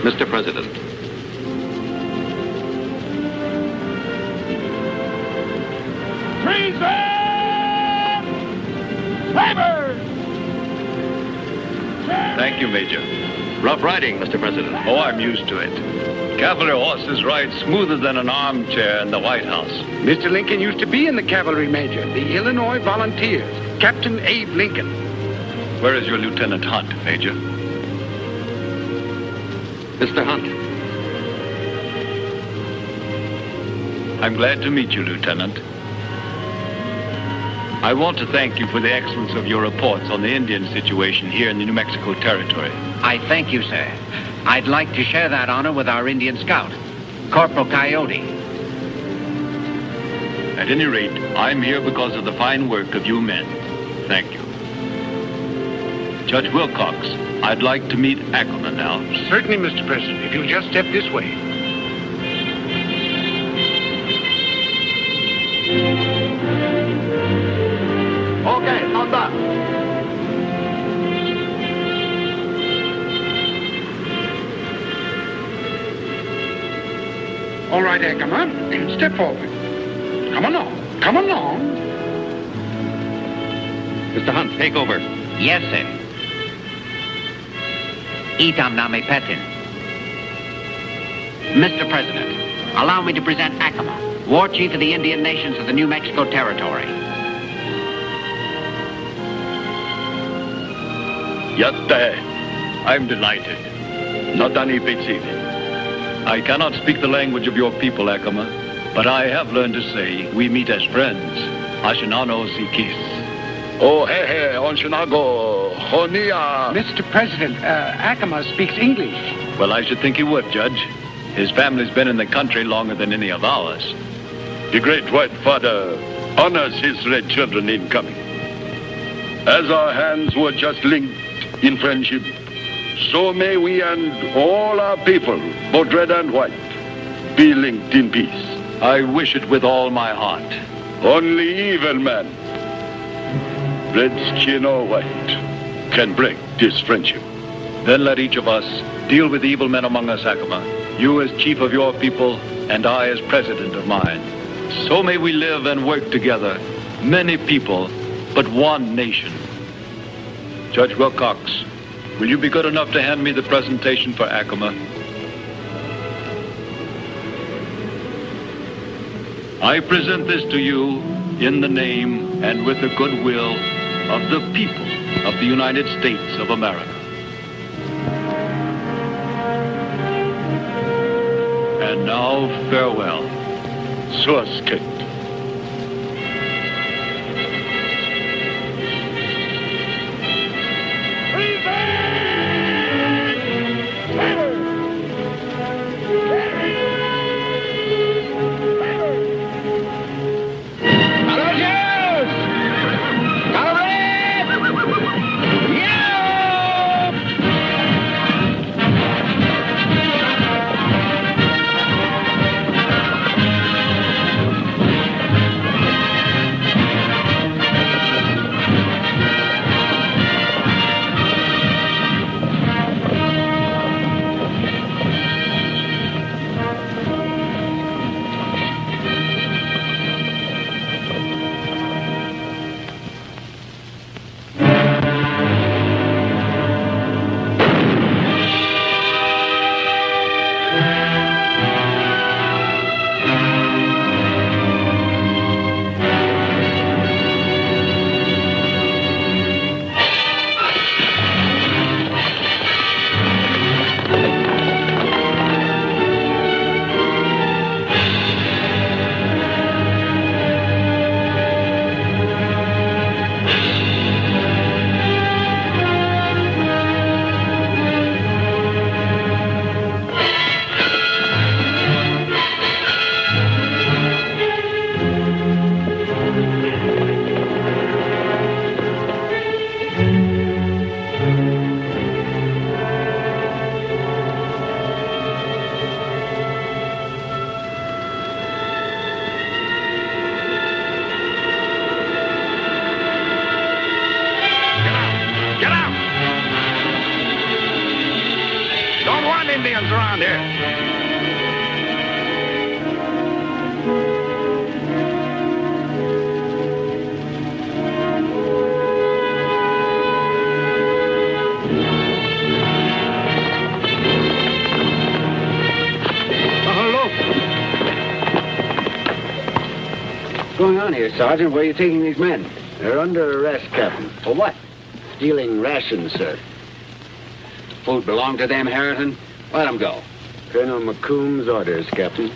Mr. President. Treason! Labor! Thank you, Major. Rough riding, Mr. President. Oh, I'm used to it. Cavalry horses ride smoother than an armchair in the White House. Mr. Lincoln used to be in the cavalry, Major. The Illinois Volunteers. Captain Abe Lincoln. Where is your Lieutenant Hunt, Major? Mr. Hunt. I'm glad to meet you, Lieutenant. I want to thank you for the excellence of your reports on the Indian situation here in the New Mexico Territory. I thank you, sir. I'd like to share that honor with our Indian scout, Corporal Coyote. At any rate, I'm here because of the fine work of you men. Thank you. Judge Wilcox, I'd like to meet Acoma now. Certainly, Mr. President, if you'll just step this way. Okay, stand up. All right, Acoma, step forward. Come along. Come along. Mr. Hunt, take over. Yes, sir. Itam name petin. Mr. President, allow me to present Acoma, War Chief of the Indian Nations of the New Mexico Territory. Yatte. I'm delighted. Notani Pitsili. I cannot speak the language of your people, Acoma, but I have learned to say we meet as friends. Ashinano Sikis. Oh, he, Onshinago, Honia. Mr. President, Acoma speaks English. Well, I should think he would, Judge. His family's been in the country longer than any of ours. The great white father honors his red children in coming. As our hands were just linked in friendship, so may we and all our people, both red and white, be linked in peace. I wish it with all my heart. Only evil man, red skin or white, can break this friendship. Then let each of us deal with the evil men among us, Acoma. You as chief of your people, and I as president of mine. So may we live and work together, many people, but one nation. Judge Wilcox, will you be good enough to hand me the presentation for Acoma? I present this to you in the name and with the goodwill of the people of the United States of America. And now, farewell. Suasket. killing Indians around here. What's going on here, Sergeant? Where are you taking these men? They're under arrest, Captain. For what? Stealing rations, sir. Food belong to them, Harrington? Let them go. Colonel McComb's orders, Captain.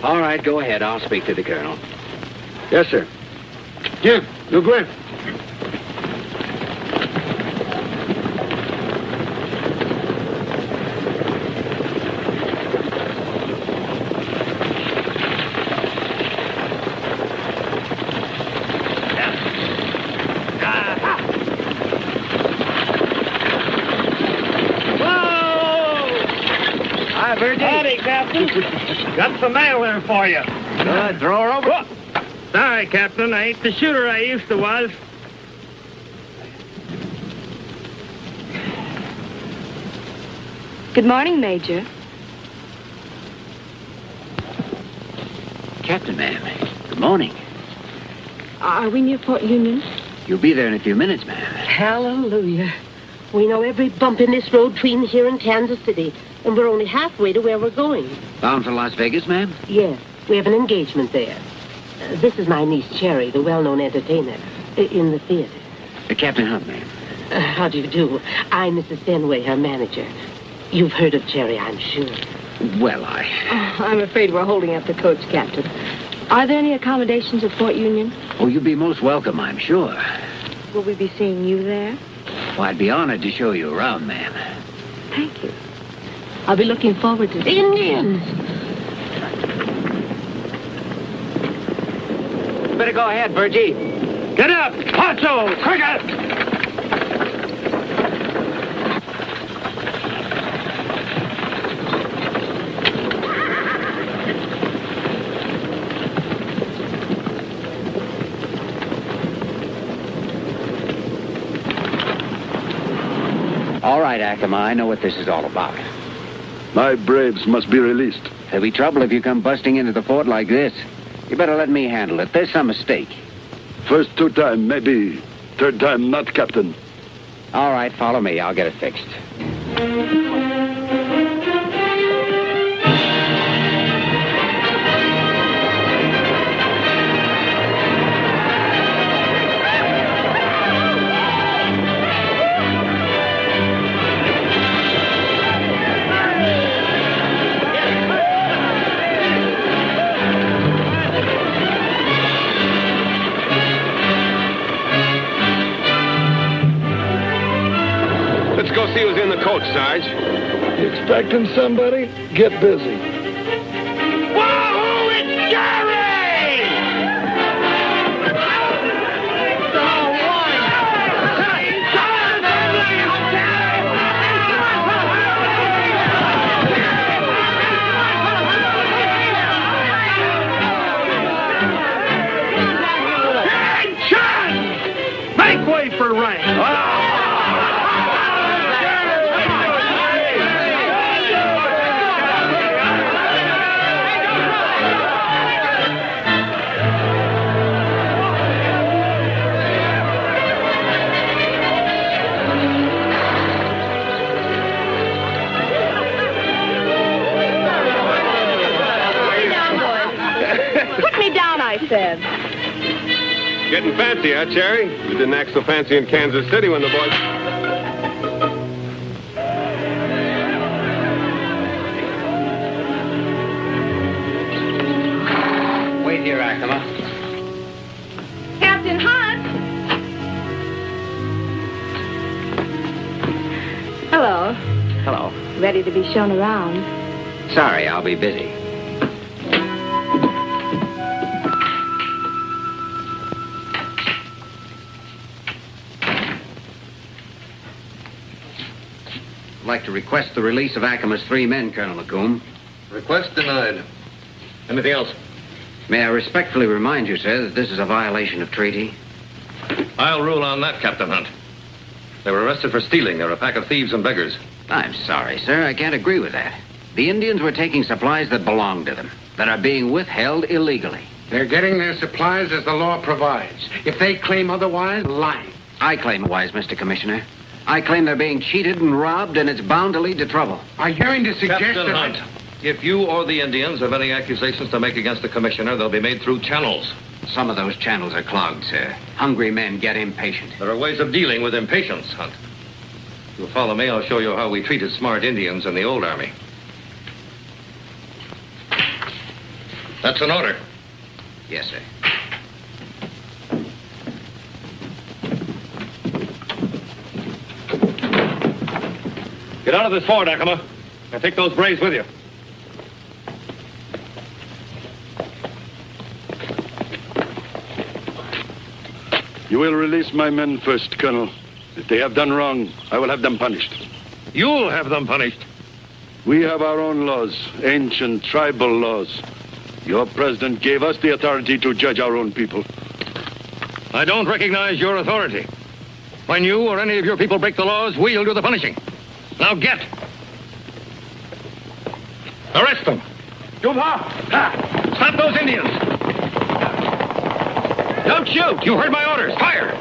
All right, go ahead. I'll speak to the colonel. Yes, sir. Jim, look where. Howdy, Captain. Got some mail there for you. Good. Throw her over. Whoa. Sorry, Captain. I ain't the shooter I used to was. Good morning, Major. Captain, ma'am. Good morning. Are we near Fort Union? You'll be there in a few minutes, ma'am. Hallelujah. We know every bump in this road between here and Kansas City, and we're only halfway to where we're going. Bound for Las Vegas, ma'am? Yes, we have an engagement there. This is my niece, Cherry, the well-known entertainer, in the theater. Captain Hunt, ma'am. How do you do? I'm Mrs. Fenway, her manager. You've heard of Cherry, I'm sure. Well, I'm afraid we're holding up the coach, Captain. Are there any accommodations at Fort Union? Oh, you'd be most welcome, I'm sure. Will we be seeing you there? Well, I'd be honored to show you around, ma'am. Thank you. I'll be looking forward to Indians! Better go ahead, Virgie. Get up! Poncho! Quicker! All right, Acoma, I know what this is all about. My braves must be released. There'll be trouble if you come busting into the fort like this. You better let me handle it. There's some mistake. First 2 time, maybe. 3rd time, not, Captain. All right, follow me. I'll get it fixed. Let's go see who's in the coach, Sarge. You expecting somebody? Get busy. Wahoo! It's Jerry! Attention! Make way for rank. Put me down, I said. Getting fancy, huh, Cherry? You didn't act so fancy in Kansas City when the boys... Wait here, Acoma. Captain Hunt! Hello. Hello. Ready to be shown around. Sorry, I'll be busy. I'd like to request the release of Acoma's 3 men, Colonel McComb. Request denied. Anything else? May I respectfully remind you, sir, that this is a violation of treaty? I'll rule on that, Captain Hunt. They were arrested for stealing. They're a pack of thieves and beggars. I'm sorry, sir. I can't agree with that. The Indians were taking supplies that belong to them, that are being withheld illegally. They're getting their supplies as the law provides. If they claim otherwise, lying. I claim otherwise, Mr. Commissioner. I claim they're being cheated and robbed, and it's bound to lead to trouble. Are you going to suggest Captain that... Hunt, if you or the Indians have any accusations to make against the Commissioner, they'll be made through channels. Some of those channels are clogged, sir. Hungry men get impatient. There are ways of dealing with impatience, Hunt. If you'll follow me, I'll show you how we treated smart Indians in the old army. That's an order. Yes, sir. Get out of this fort, Acoma. Now take those braves with you. You will release my men first, Colonel. If they have done wrong, I will have them punished. You'll have them punished. We have our own laws, ancient tribal laws. Your president gave us the authority to judge our own people. I don't recognize your authority. When you or any of your people break the laws, we'll do the punishing. Now get. Arrest them. Stop those Indians. Don't shoot. You heard my orders. Fire.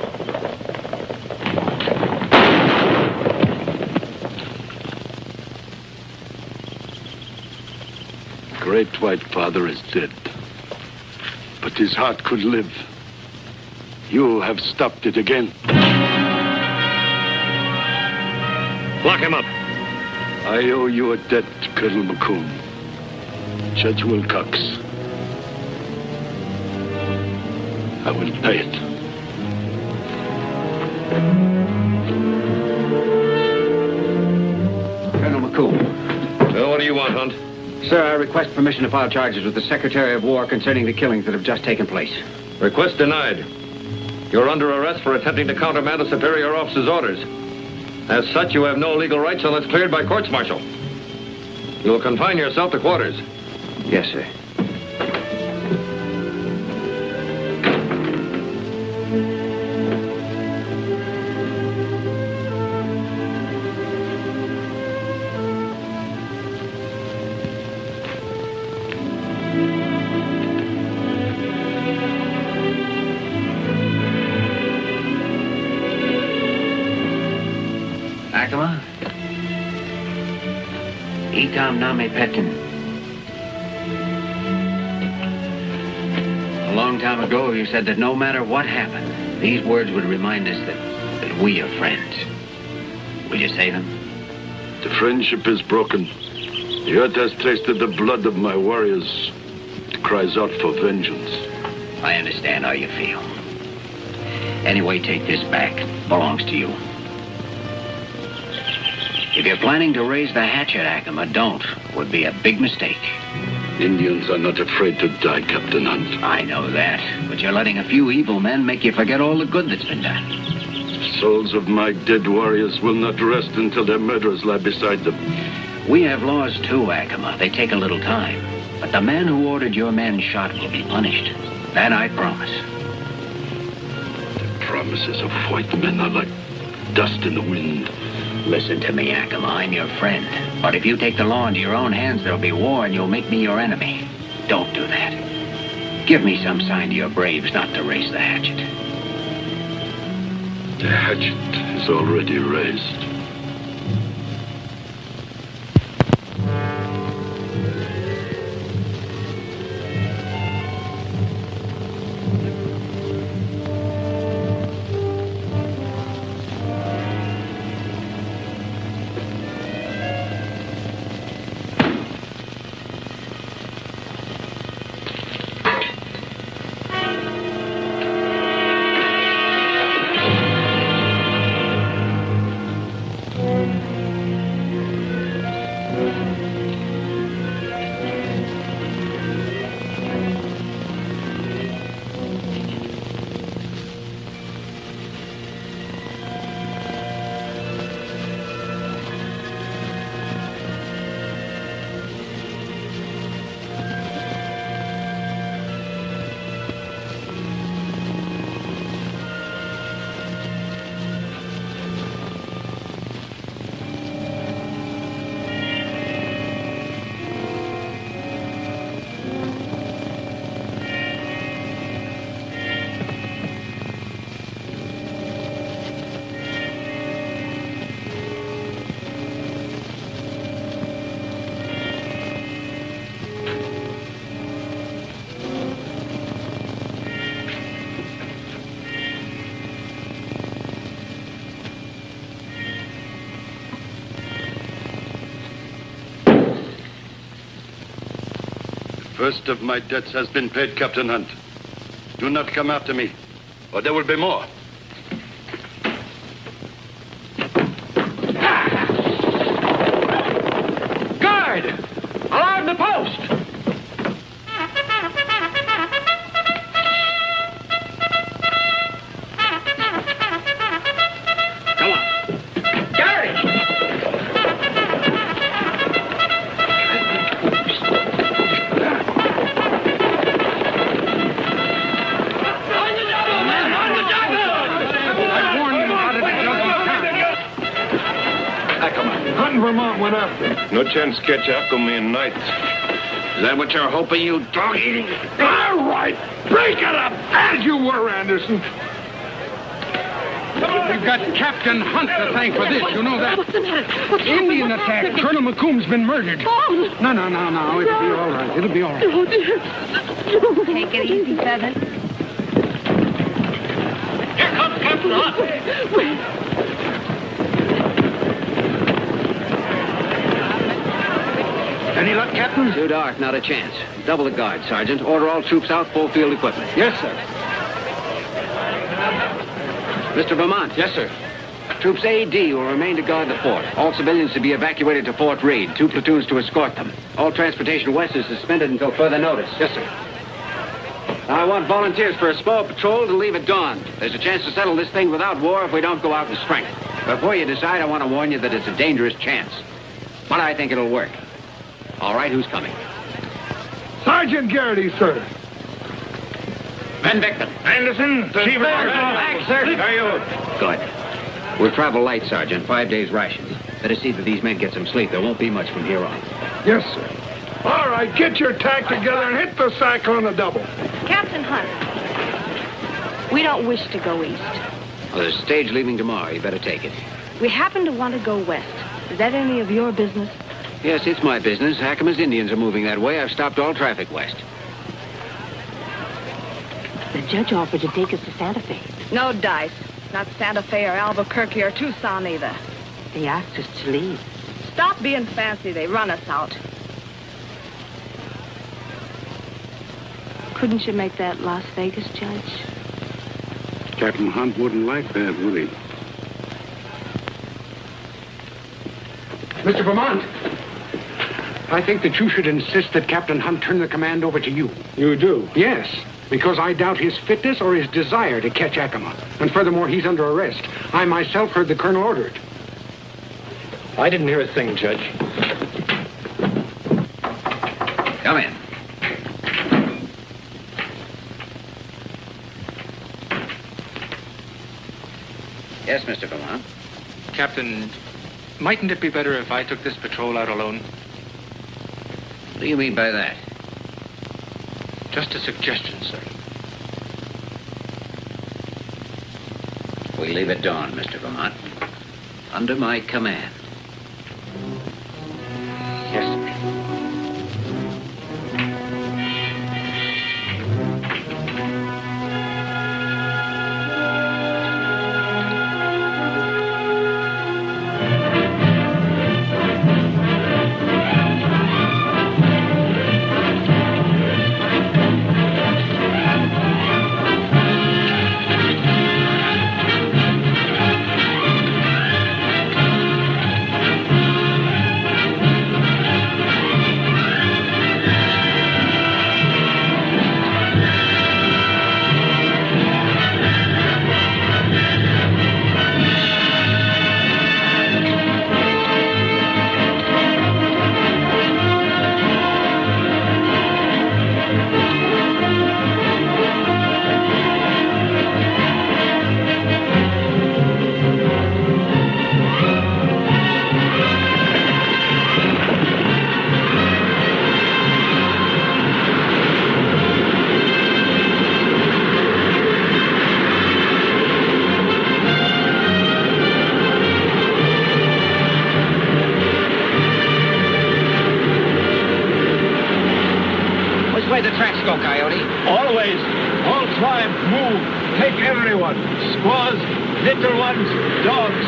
Great White Father is dead, but his heart could live. You have stopped it again. Lock him up. I owe you a debt, Colonel McComb. Judge Wilcox. I will pay it. Colonel McComb. Well, what do you want, Hunt? Sir, I request permission to file charges with the Secretary of War concerning the killings that have just taken place. Request denied. You're under arrest for attempting to countermand a superior officer's orders. As such, you have no legal rights unless cleared by courts-martial. You'll confine yourself to quarters. Yes, sir. Acoma? Itam name petin. A long time ago, you said that no matter what happened, these words would remind us that we are friends. Will you say them? The friendship is broken. The earth has tasted the blood of my warriors. It cries out for vengeance. I understand how you feel. Anyway, take this back. It belongs to you. If you're planning to raise the hatchet, Acoma, don't. Would be a big mistake. Indians are not afraid to die, Captain Hunt. I know that, but you're letting a few evil men make you forget all the good that's been done. The souls of my dead warriors will not rest until their murderers lie beside them. We have laws too, Acoma. They take a little time. But the man who ordered your men shot will be punished. That I promise. The promises of white men are like dust in the wind. Listen to me, Acoma. I'm your friend. But if you take the law into your own hands, there'll be war and you'll make me your enemy. Don't do that. Give me some sign to your braves not to raise the hatchet. The hatchet is already raised. first of my debts has been paid, Captain Hunt. Do not come after me, or there will be more. Guard! Alarm the post! Come on. Gary! Hunt Vermont went after. No chance to catch Acoma in night. Is that what you're hoping, you dog-eating? All right, break it up, as you were, Anderson. We've got Captain Hunt to thank for this, you know that. What's the matter? What's Indian happened? attack. Colonel McComb's been murdered. Oh. No. It'll be all right. It'll be all right. Oh, dear. Take it easy, Feather. Here comes Captain Hunt. Any luck, Captain? Too dark, not a chance. Double the guard, Sergeant. Order all troops out, full field equipment. Yes, sir. Mr. Vermont. Yes, sir. Troops A, D will remain to guard the fort. All civilians to be evacuated to Fort Reed. 2 platoons to escort them. All transportation west is suspended until further notice. Yes, sir. Now, I want volunteers for a small patrol to leave at dawn. There's a chance to settle this thing without war if we don't go out in strength. Before you decide, I want to warn you that it's a dangerous chance. But I think it'll work. All right, who's coming? Sergeant Garrity, sir. Van Beckman. Anderson, Chief Sir. Good. We'll travel light, Sergeant. 5 days' rations. Better see that these men get some sleep. There won't be much from here on. Yes, sir. All right, get your tack together and hit the sack on the double. Captain Hunt, we don't wish to go east. Well, there's a stage leaving tomorrow. You better take it. We happen to want to go west. Is that any of your business? Yes, it's my business. Acoma's Indians are moving that way. I've stopped all traffic west. The judge offered to take us to Santa Fe. No dice. Not Santa Fe or Albuquerque or Tucson either. They asked us to leave. Stop being fancy. They run us out. Couldn't you make that Las Vegas, Judge? Captain Hunt wouldn't like that, would he? Mr. Vermont, I think that you should insist that Captain Hunt turn the command over to you. You do? Yes, because I doubt his fitness or his desire to catch Acoma. And furthermore, he's under arrest. I myself heard the colonel order it. I didn't hear a thing, Judge. Come in. Yes, Mr. Vermont. Captain, mightn't it be better if I took this patrol out alone? What do you mean by that? Just a suggestion, sir. We leave at dawn, Mr. Vermont. Under my command. Yes, sir. Go, Coyote. Always. All tribes move. Take everyone. Squaws, little ones, dogs.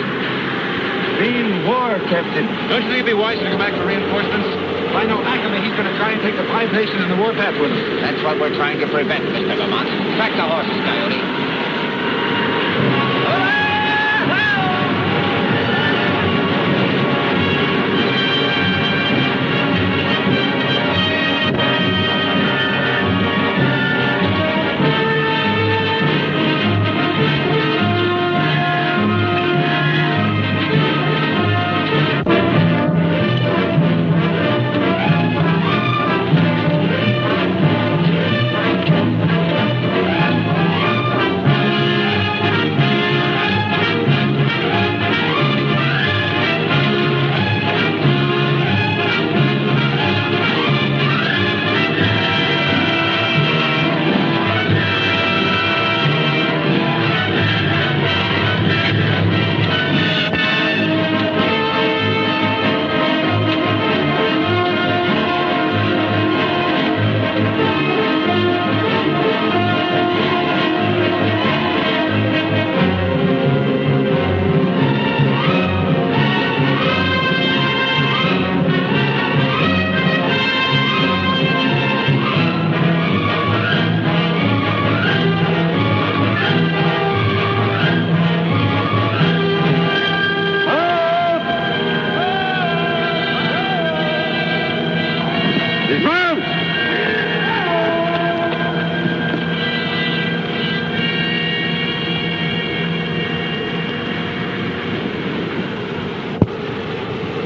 Mean war, Captain. Don't you think it'd be wise to go back for reinforcements? I know Acoma, he's going to try and take the 5 Nations in the warpath with him. That's what we're trying to prevent, Mr. Vermont. Track the horses, Coyote.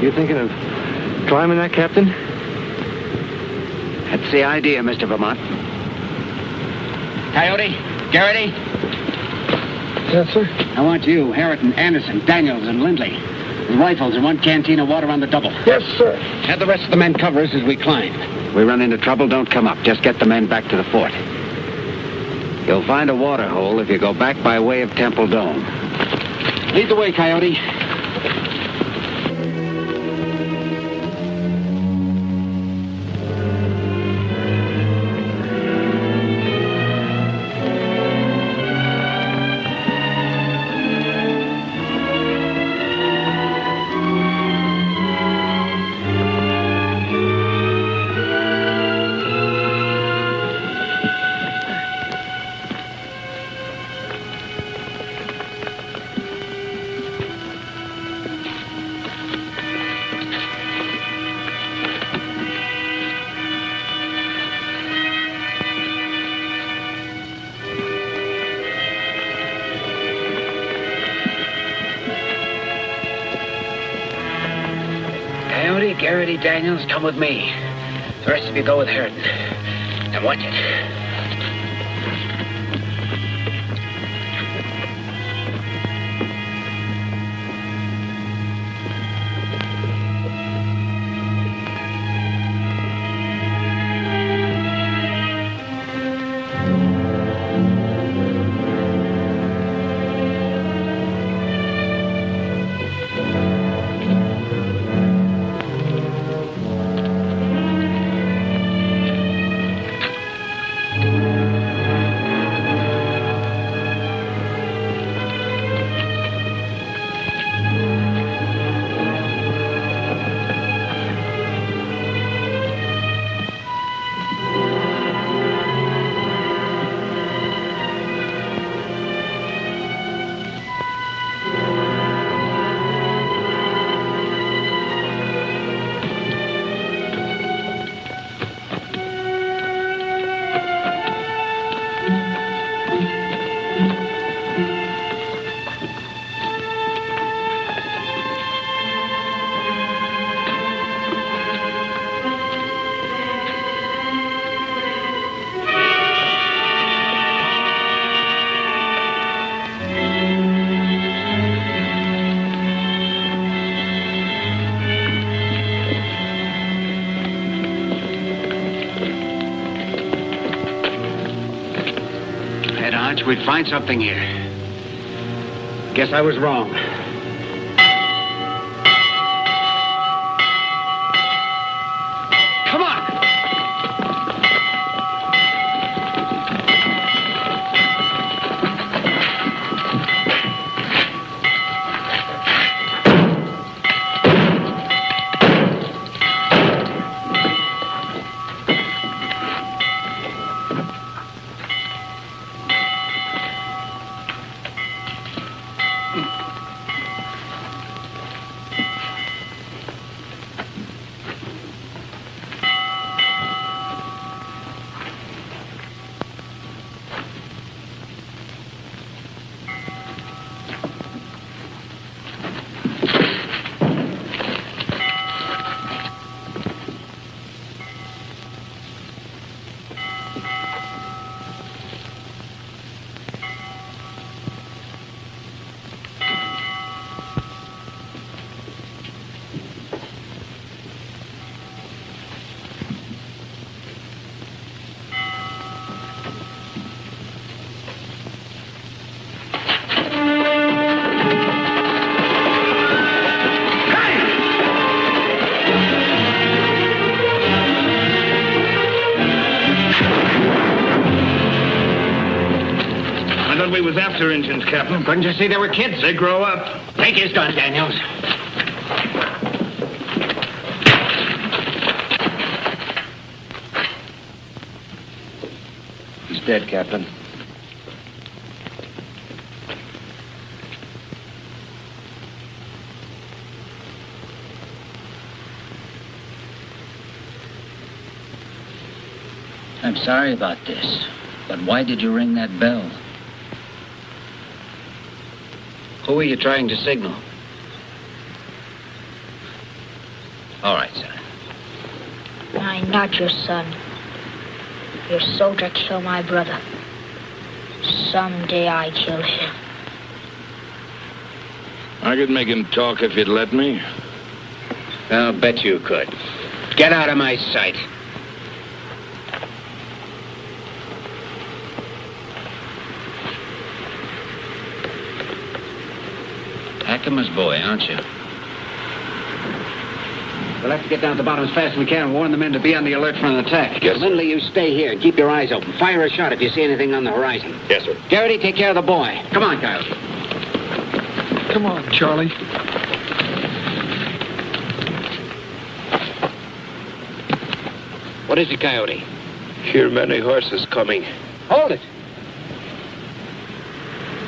You thinking of climbing that, Captain? That's the idea, Mr. Vermont. Coyote, Garrity. Yes, sir. I want you, Harrington, Anderson, Daniels, and Lindley. With rifles and 1 canteen of water on the double. Yes, sir. Have the rest of the men cover us as we climb. If we run into trouble, don't come up. Just get the men back to the fort. You'll find a water hole if you go back by way of Temple Dome. Lead the way, Coyote. Garrity, Daniels, come with me. The rest of you go with Harrington. Now watch it. We'd find something here. Guess I was wrong. Come on! we was after Indians, Captain. Couldn't you see they were kids? They grow up. Take his gun, Daniels. He's dead, Captain. I'm sorry about this, but why did you ring that bell? Who are you trying to signal? All right, sir. I'm not your son. Your soldier killed my brother. Someday I kill him. I could make him talk if you'd let me. I'll bet you could. Get out of my sight. Acoma's boy, aren't you? We'll have to get down to the bottom as fast as we can and warn the men to be on the alert for an attack. Yes, sir. Lindley, you stay here and keep your eyes open. Fire a shot if you see anything on the horizon. Yes, sir. Garrity, take care of the boy. Come on, Coyote. Come on, Charlie. What is it, Coyote? Hear many horses coming. Hold it.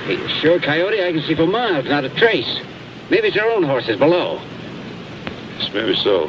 Are you sure, Coyote? I can see for miles, not a trace. Maybe it's our own horses below. Yes, maybe so.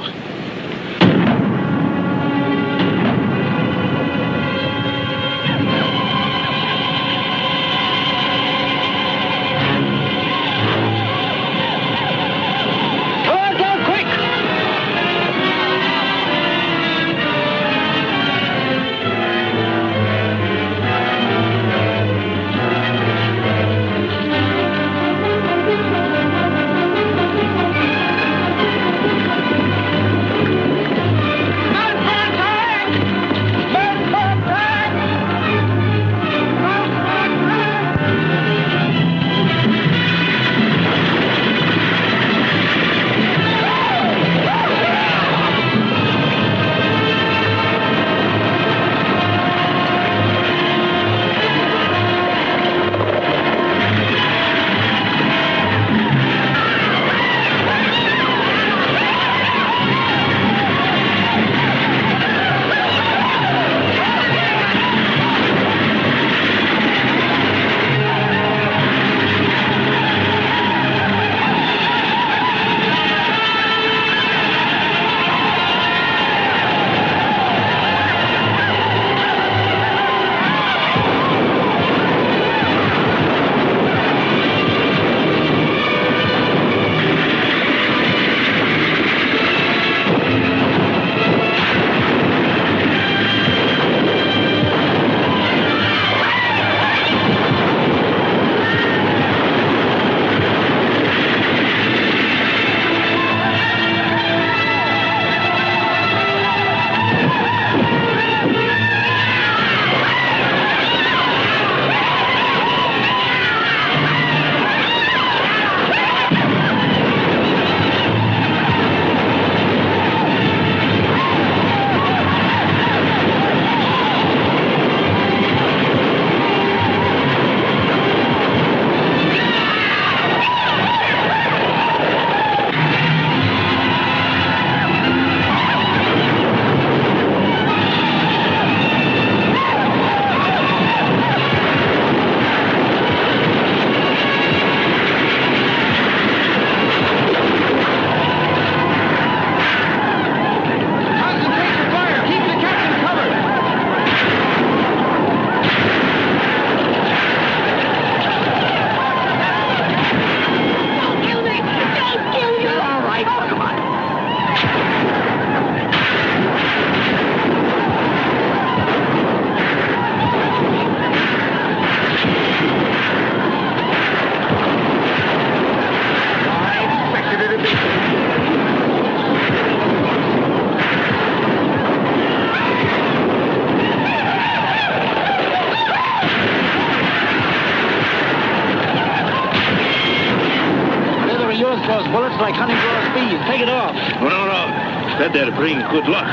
Those bullets like honeycross bees. Take it off. Oh, no. That there bring good luck.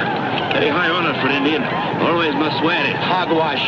Very high honor for Indian. Always must wear it. Hogwash.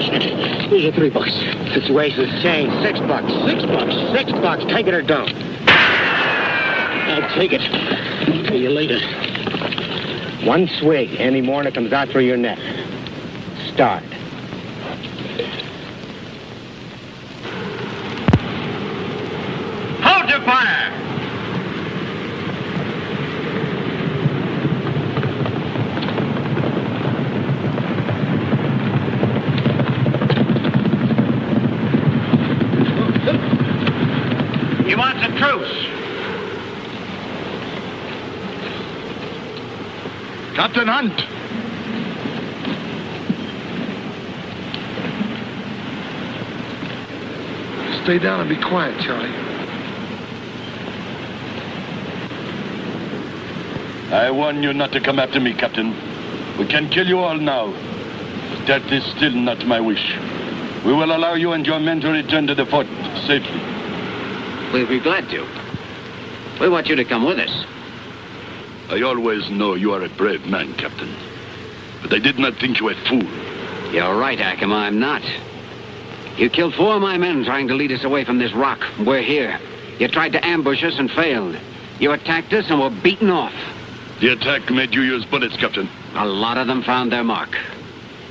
Here's your $3. Situation's changed. $6. $6. Take it or don't. I'll take it. Pay you later. One swig. Any more and it comes out through your neck. Start. Hold your fire! He wants a truce. Captain Hunt. Stay down and be quiet, Charlie. I warn you not to come after me, Captain. We can kill you all now. But that is still not my wish. We will allow you and your men to return to the fort safely. We'll be glad to. We want you to come with us. I always know you are a brave man, Captain. But I did not think you a fool. You're right, Acoma, I'm not. You killed 4 of my men trying to lead us away from this rock. We're here. You tried to ambush us and failed. You attacked us and were beaten off. The attack made you use bullets, Captain. A lot of them found their mark.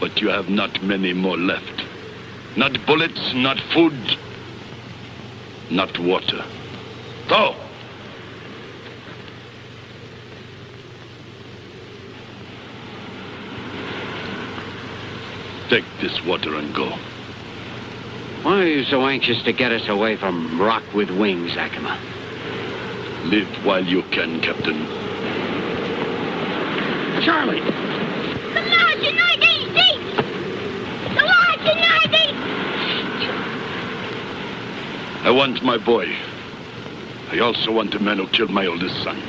But you have not many more left. Not bullets, not food, not water. Go! Take this water and go. Why are you so anxious to get us away from rock with wings, Acoma? Live while you can, Captain. Charlie! The large United States! The large United! I want my boy. I also want the man who killed my oldest son.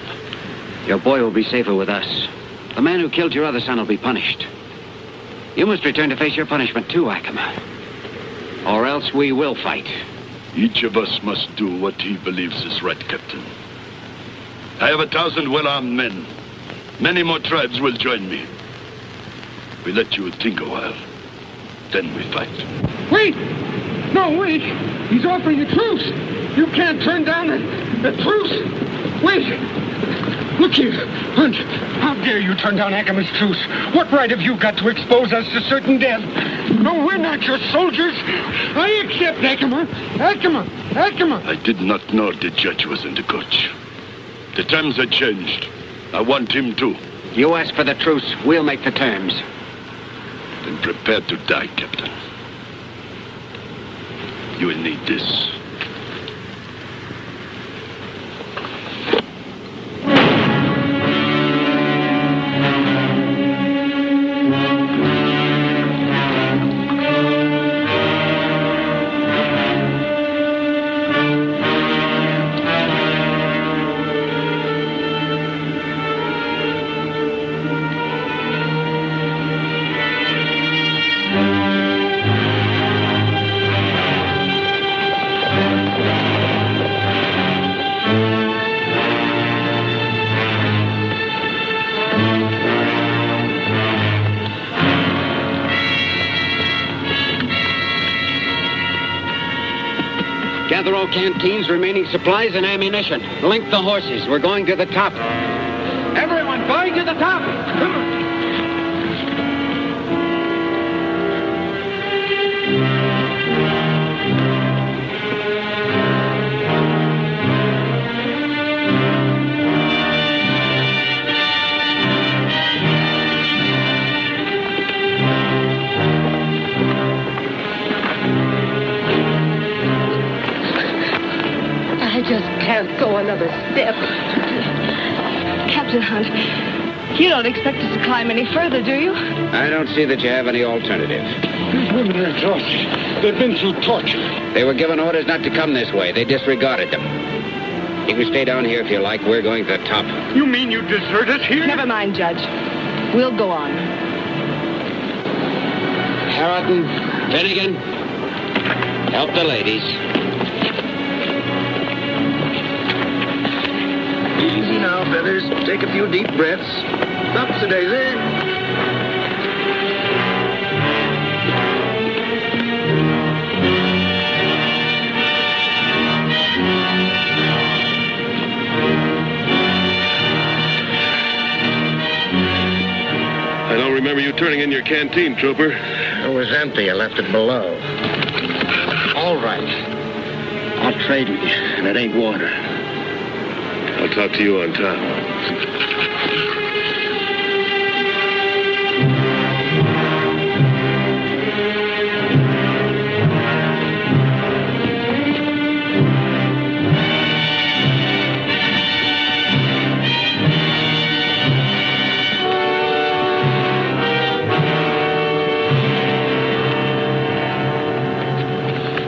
Your boy will be safer with us. The man who killed your other son will be punished. You must return to face your punishment too, Acoma. Or else we will fight. Each of us must do what he believes is right, Captain. I have 1,000 well-armed men. Many more tribes will join me. We let you think a while. Then we fight. Wait! No, wait! He's offering a truce! You can't turn down a truce! Wait! Look here, Hunt. How dare you turn down Acoma's truce? What right have you got to expose us to certain death? No, we're not your soldiers. I accept Acoma. Acoma. I did not know the judge was in the coach. The terms had changed. I want him too. You ask for the truce, we'll make the terms. Then prepare to die, Captain. You will need this. Gather all canteens, remaining supplies, and ammunition. Link the horses. We're going to the top. Everyone, going to the top! I just can't go another step. Captain Hunt, you don't expect us to climb any further, do you? I don't see that you have any alternative. These women are exhausted. They've been through torture. They were given orders not to come this way. They disregarded them. You can stay down here if you like. We're going to the top. You mean you desert us here? Never mind, Judge. We'll go on. Harrington, Finnegan, help the ladies. Easy now, Feathers. Take a few deep breaths. Topsy-daisy. in your canteen, Trooper? It was empty. I left it below. All right. I'll trade with you, and it ain't water. I'll talk to you on top.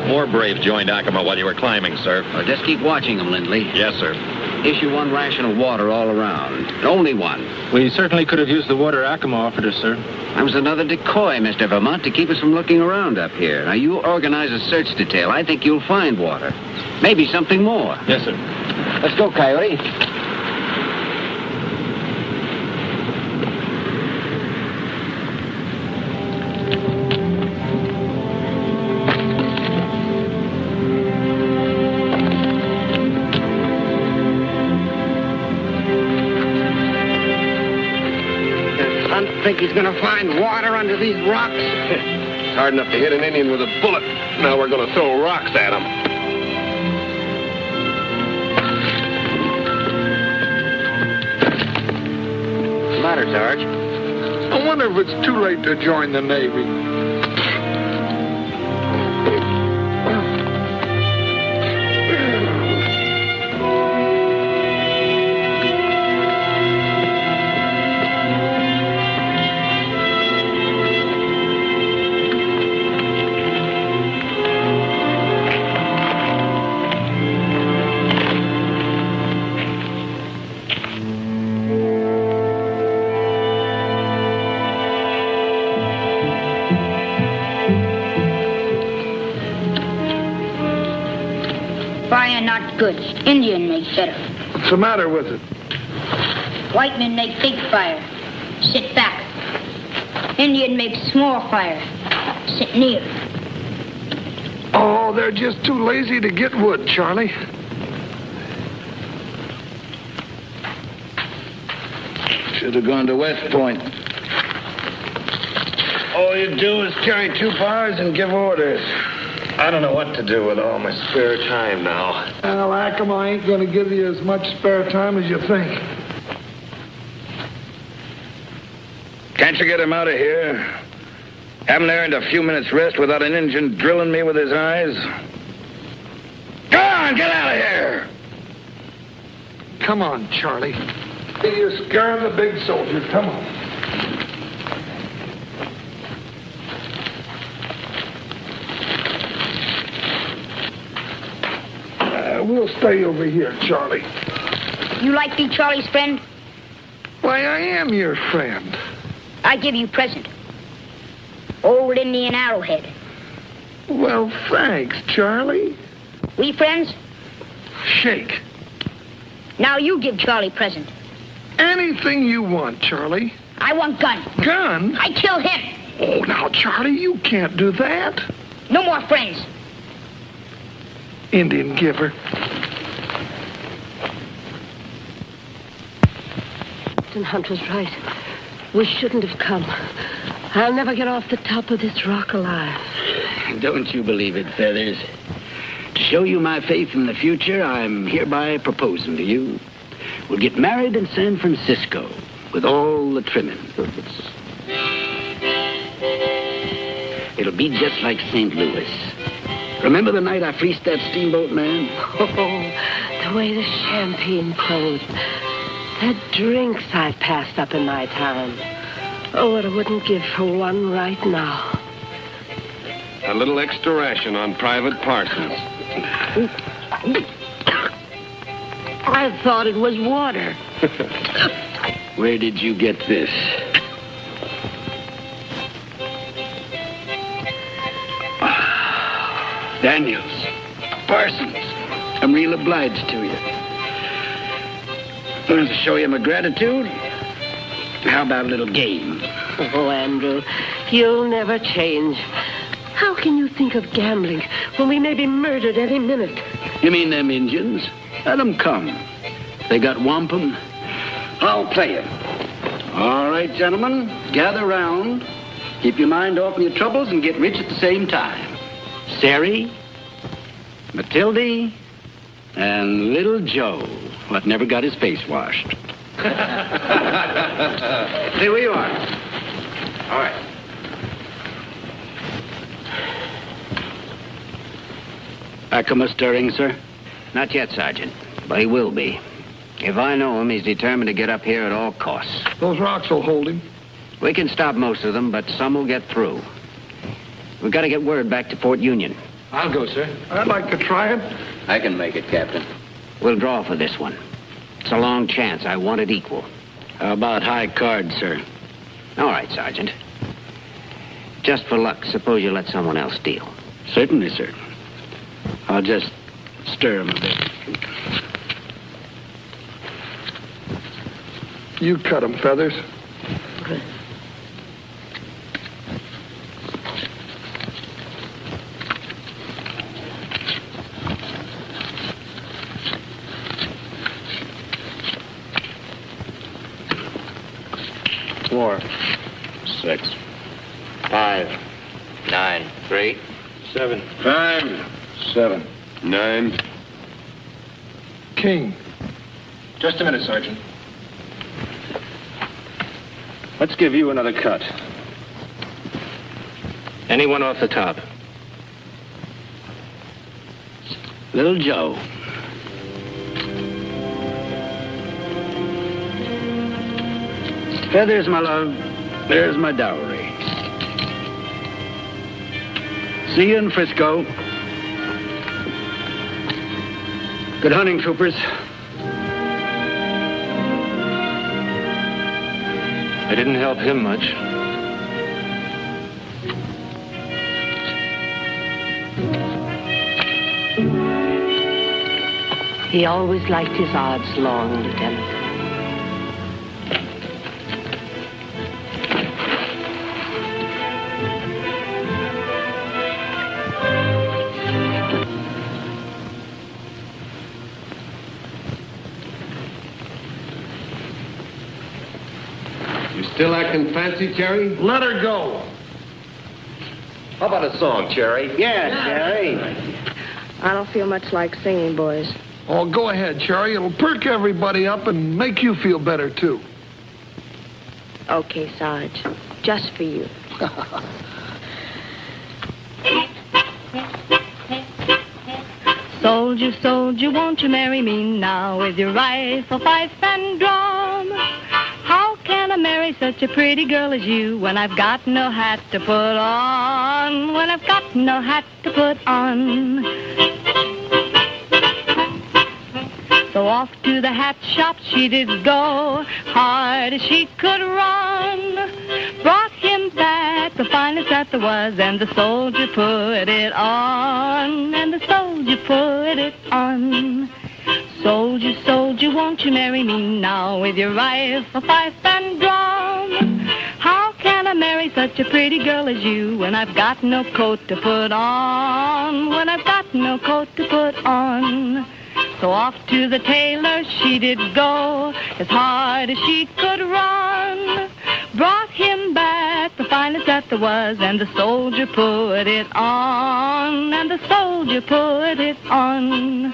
More braves joined Acoma while you were climbing, sir. Well, just keep watching them, Lindley. Yes, sir. Issue one ration of water all around. Only one. We certainly could have used the water Acoma offered us, sir. That was another decoy, Mr. Vermont, to keep us from looking around up here. Now, you organize a search detail. I think you'll find water. Maybe something more. Yes, sir. Let's go, Coyote. Think he's gonna find water under these rocks? It's hard enough to hit an Indian with a bullet. Now we're gonna throw rocks at him. What's the matter, Sarge? I wonder if it's too late to join the Navy. Fire not good. Indian make better. What's the matter with it? White men make big fire. Sit back. Indian make small fire. Sit near. Oh, they're just too lazy to get wood, Charlie. Should have gone to West Point. All you do is carry 2 bars and give orders. I don't know what to do with all my spare time now. Well, Acoma ain't gonna give you as much spare time as you think. Can't you get him out of here? Haven't earned a few minutes rest without an Injun drilling me with his eyes. Go on, get out of here! Come on, Charlie. You're scaring the big soldier. Come on. We'll stay over here, Charlie. You like be Charlie's friend? Why, I am your friend. I give you present. Old Indian arrowhead. Well, thanks, Charlie. We friends? Shake. Now you give Charlie present. Anything you want, Charlie. I want gun. Gun? I kill him. Oh, now, Charlie, you can't do that. No more friends. Indian giver. Captain Hunt was right. We shouldn't have come. I'll never get off the top of this rock alive. Don't you believe it, Feathers? To show you my faith in the future, I'm hereby proposing to you. We'll get married in San Francisco with all the trimmings. It'll be just like St. Louis. Remember the night I fleeced that steamboat man? Oh, the way the champagne closed. The drinks I passed up in my time. Oh, what I wouldn't give for one right now. A little extra ration on Private Parsons. I thought it was water. Where did you get this? Daniels, Parsons, I'm real obliged to you. Want to show you my gratitude? How about a little game? Oh, Andrew, you'll never change. How can you think of gambling when we may be murdered any minute? You mean them Indians? Let them come. They got wampum. I'll play it. All right, gentlemen, gather round. Keep your mind off your troubles and get rich at the same time. Sari, Matilde, and little Joe, what never got his face washed. See where you are. All right. Acoma stirring, sir? Not yet, Sergeant, but he will be. If I know him, he's determined to get up here at all costs. Those rocks will hold him. We can stop most of them, but some will get through. We've got to get word back to Fort Union. I'll go, sir. I'd like to try it. I can make it, Captain. We'll draw for this one. It's a long chance. I want it equal. How about high cards, sir? All right, Sergeant. Just for luck, suppose you let someone else deal. Certainly, sir. I'll just stir him a bit. You cut him, Feathers. Good. Four, 6, 5, 9, 3, 7. 5, 7, 9. King. Just a minute, Sergeant. Let's give you another cut. Anyone off the top? Little Joe. Feathers, my love. There's my dowry. See you in Frisco. Good hunting, troopers. I didn't help him much. He always liked his odds long, Lieutenant. Still acting fancy, Cherry? Let her go. How about a song, Cherry? Yes, Cherry. I don't feel much like singing, boys. Oh, go ahead, Cherry. It'll perk everybody up and make you feel better, too. Okay, Sarge. Just for you. Soldier, soldier, won't you marry me now with your rifle, fife, and drum? How can I marry such a pretty girl as you when I've got no hat to put on? When I've got no hat to put on. So off to the hat shop she did go, hard as she could run. Brought him back the finest that there was, and the soldier put it on, and the soldier put it on. Soldier, soldier, won't you marry me now with your rifle, fife, and drum? How can I marry such a pretty girl as you when I've got no coat to put on? When I've got no coat to put on. So off to the tailor she did go, as hard as she could run. Brought him back the finest that there was, and the soldier put it on, and the soldier put it on.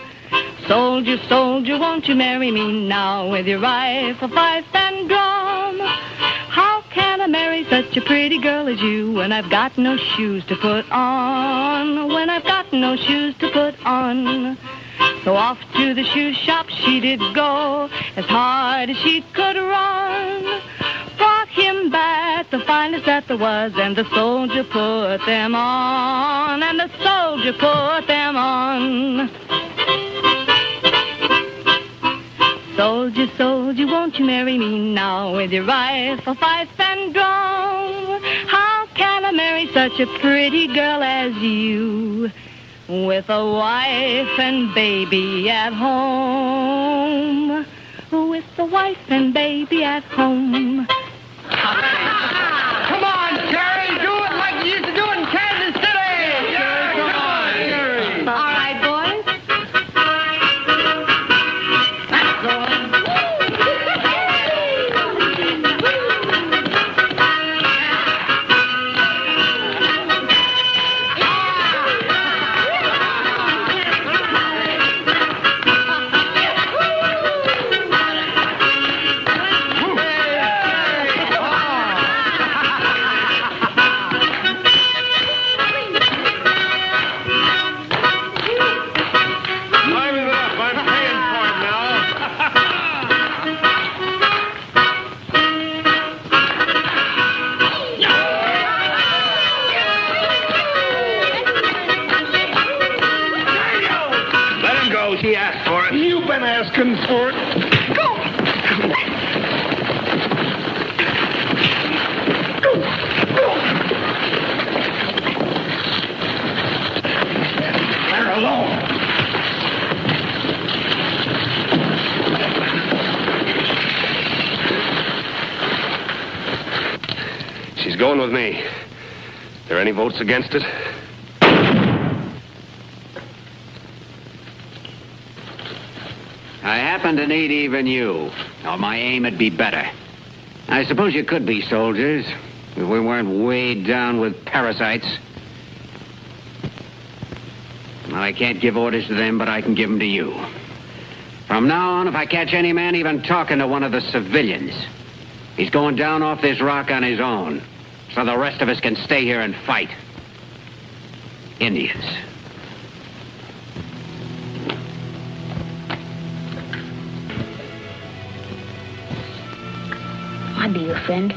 Soldier, soldier, won't you marry me now with your rifle, fife, and drum? How can I marry such a pretty girl as you when I've got no shoes to put on? When I've got no shoes to put on. So off to the shoe shop she did go, as hard as she could run. Brought him back the finest that there was, and the soldier put them on, and the soldier put them on. Soldier, soldier, won't you marry me now with your rifle, fife, and drum? How can I marry such a pretty girl as you, with a wife and baby at home? With a wife and baby at home. Come on, Jerry, do it like you used to do it in Kansas City. Yeah, come on, Jerry. All right, boys. he asked for it. You've been asking for it. Go! Let her alone. She's going with me. There any votes against it? I happen to need even you, or my aim would be better. I suppose you could be soldiers if we weren't weighed down with parasites. Well, I can't give orders to them, but I can give them to you. From now on, if I catch any man even talking to one of the civilians, he's going down off this rock on his own, so the rest of us can stay here and fight. Indians. I'll be your friend.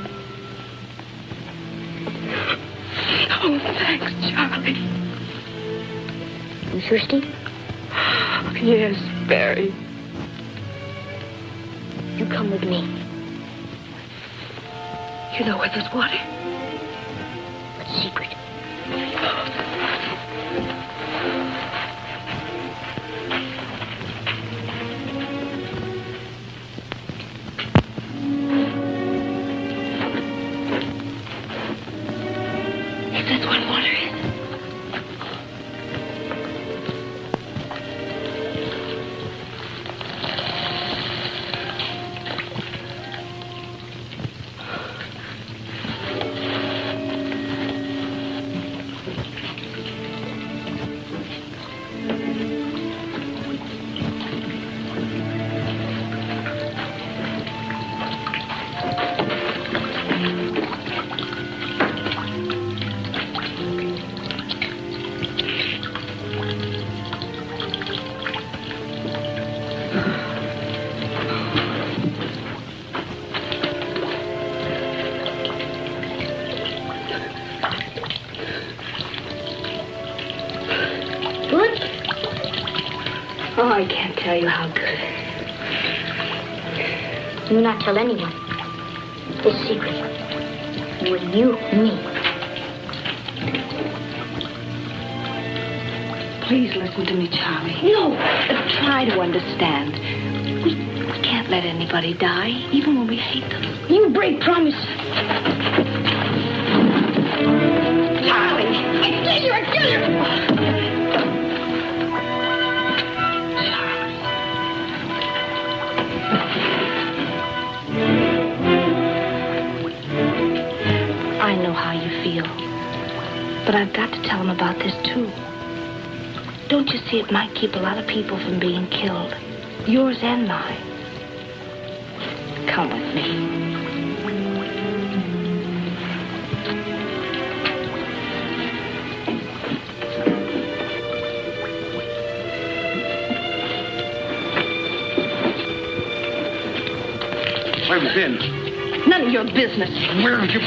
Oh, thanks, Charlie. You thirsty? Yes, very. You come with me. You know where there's water? It's secret. If that's what water is. Oh, I can't tell you how good. Do not tell anyone. This secret. With you and me. Please listen to me, Charlie. No. Try to understand. We can't let anybody die, even when we hate them. You break promise. Charlie! I kill you! I kill you! I know how you feel. But I've got to tell him about this, too. Don't you see it might keep a lot of people from being killed? Yours and mine. Come with me. Where have you been? None of your business. Where have you...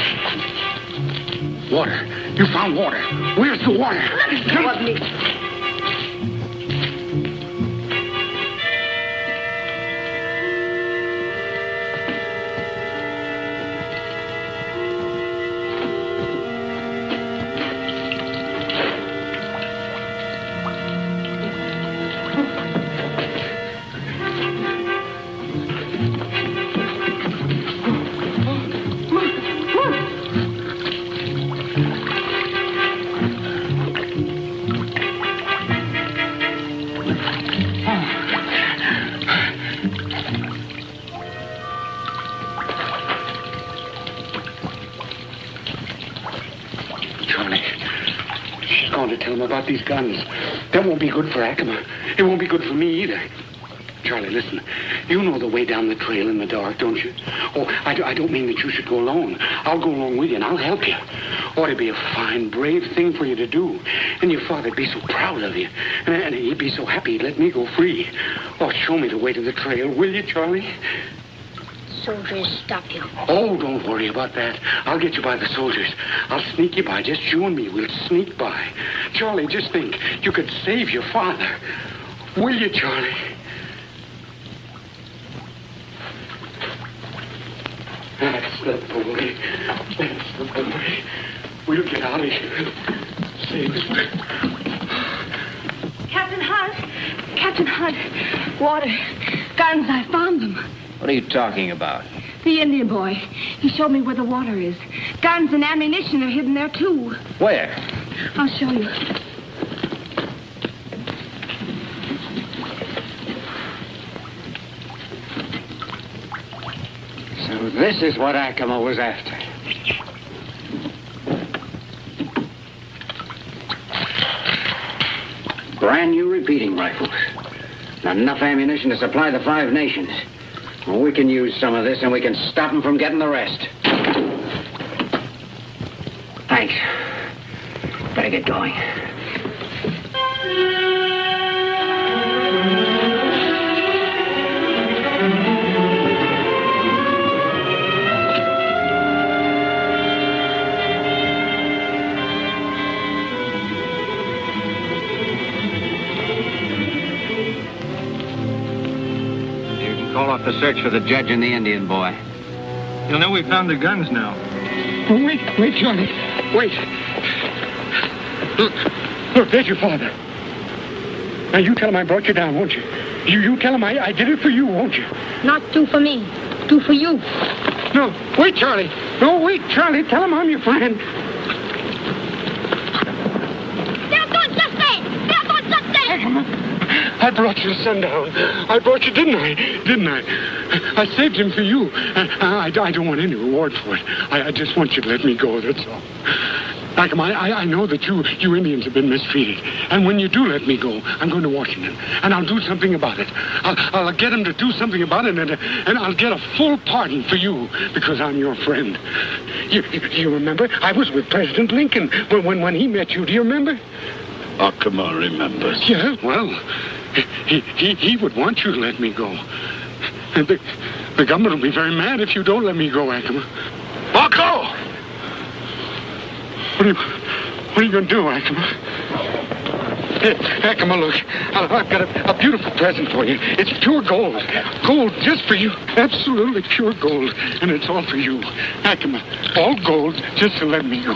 Water. You found water. Where's the water? Let go of me. About these guns. That won't be good for Acoma. It won't be good for me either. Charlie, listen. You know the way down the trail in the dark, don't you? Oh, I don't mean that you should go alone. I'll go along with you and I'll help you. Oh, it'd be a fine, brave thing for you to do. And your father'd be so proud of you. And he'd be so happy he'd let me go free. Oh, show me the way to the trail, will you, Charlie? Soldiers stop you. Oh, don't worry about that. I'll get you by the soldiers. I'll sneak you by. Just you and me. We'll sneak by. Charlie, just think. You could save your father. Will you, Charlie? That's the boy. That's the boy. We'll get out of here. Safely. Captain Hunt. Captain Hunt. Water. Guns, I found them. What are you talking about? The Indian boy. He showed me where the water is. Guns and ammunition are hidden there, too. Where? I'll show you. So this is what Acoma was after. Brand new repeating rifles. Not enough ammunition to supply the 5 nations. Well, we can use some of this and we can stop them from getting the rest. Thanks. Better get going. Call off the search for the judge and the Indian boy. You'll know we found the guns now. Oh, wait, Charlie. Wait. Look, there's your father. Now, you tell him I brought you down, won't you? You tell him I did it for you, won't you? Not do for me. Do for you. No, wait, Charlie. No, wait, Charlie. Tell him I'm your friend. I brought your son down. I brought you, didn't I? I saved him for you. I don't want any reward for it. I just want you to let me go, that's all. Acoma, I know that you Indians have been mistreated. And when you do let me go, I'm going to Washington. And I'll do something about it. I'll get him to do something about it, and I'll get a full pardon for you, because I'm your friend. You remember? I was with President Lincoln when he met you. Do you remember? Acoma remembers. Yeah, well, he would want you to let me go. And the government will be very mad if you don't let me go, Acoma. Marco! What are you going to do, Acoma? Hey, Acoma, look, I've got a beautiful present for you. It's pure gold. Gold just for you. Absolutely pure gold. And it's all for you. Acoma, all gold just to let me go.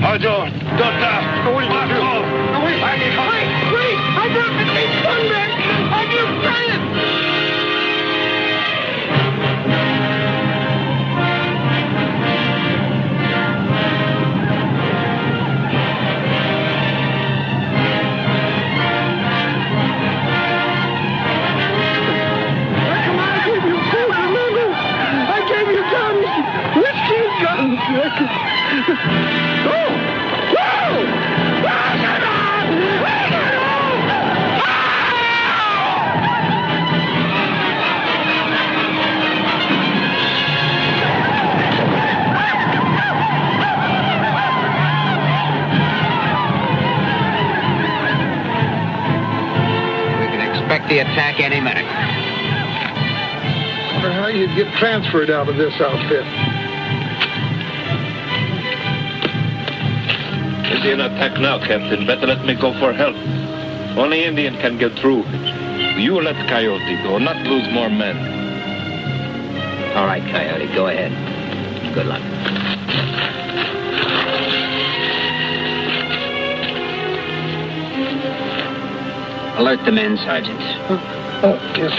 I don't ask. What are you going to do? No, wait. Wait. I got my son back. I'm your friend. The attack any minute. I wonder how you'd get transferred out of this outfit. Indian attack now, Captain. Better let me go for help. Only Indian can get through. You let Coyote go, not lose more men. All right, Coyote, go ahead. Good luck. Alert the men, Sergeant. Oh, yes.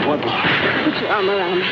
One more. Put your arm around me.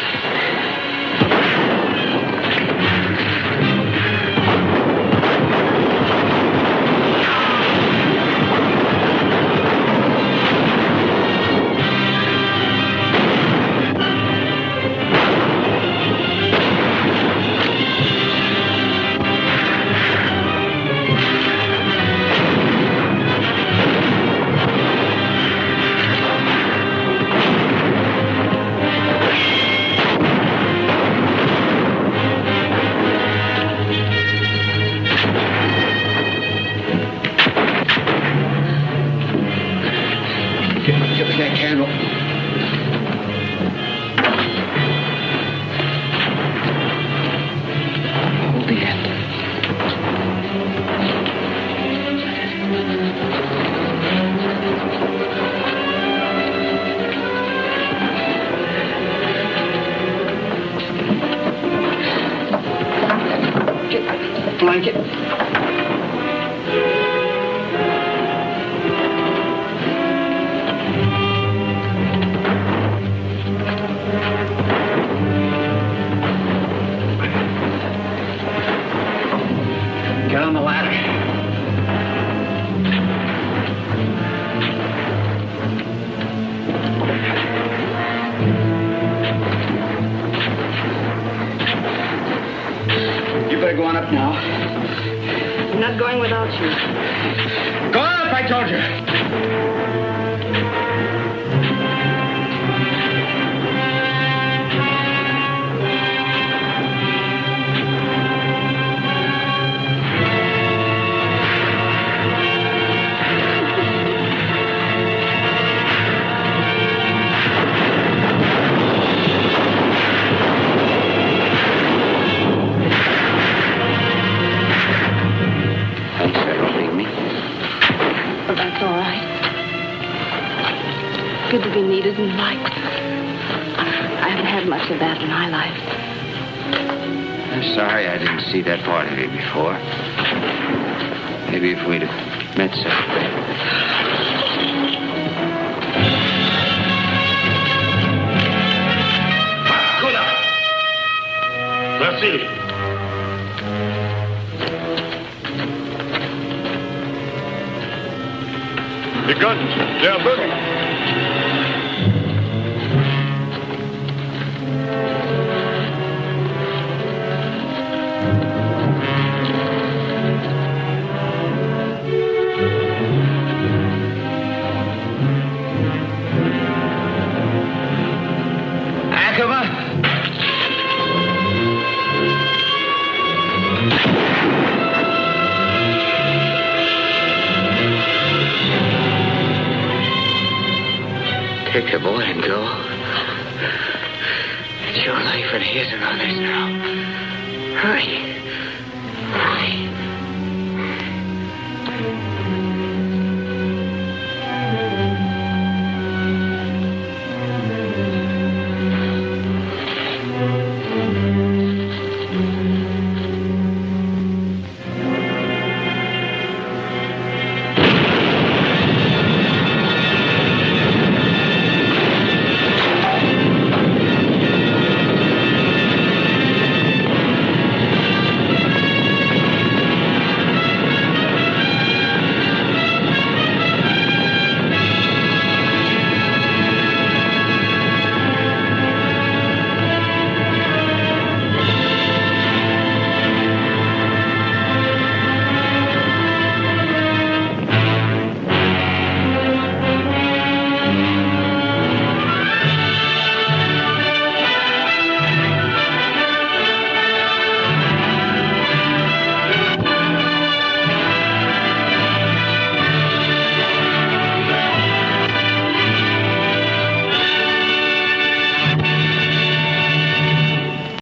Give me that candle. Hold the end. Get the blanket. Get on the ladder. You better go on up now. I'm not going without you. Go on up, I told you. Thanks for helping me. Well, that's all right. Good to be needed and liked. I haven't had much of that in my life. I'm sorry I didn't see that part of you before. Maybe if we'd have met someday. That's it. The guns, they are burning. Acoma? Take the boy and go. It's your life and his and others now. Hurry.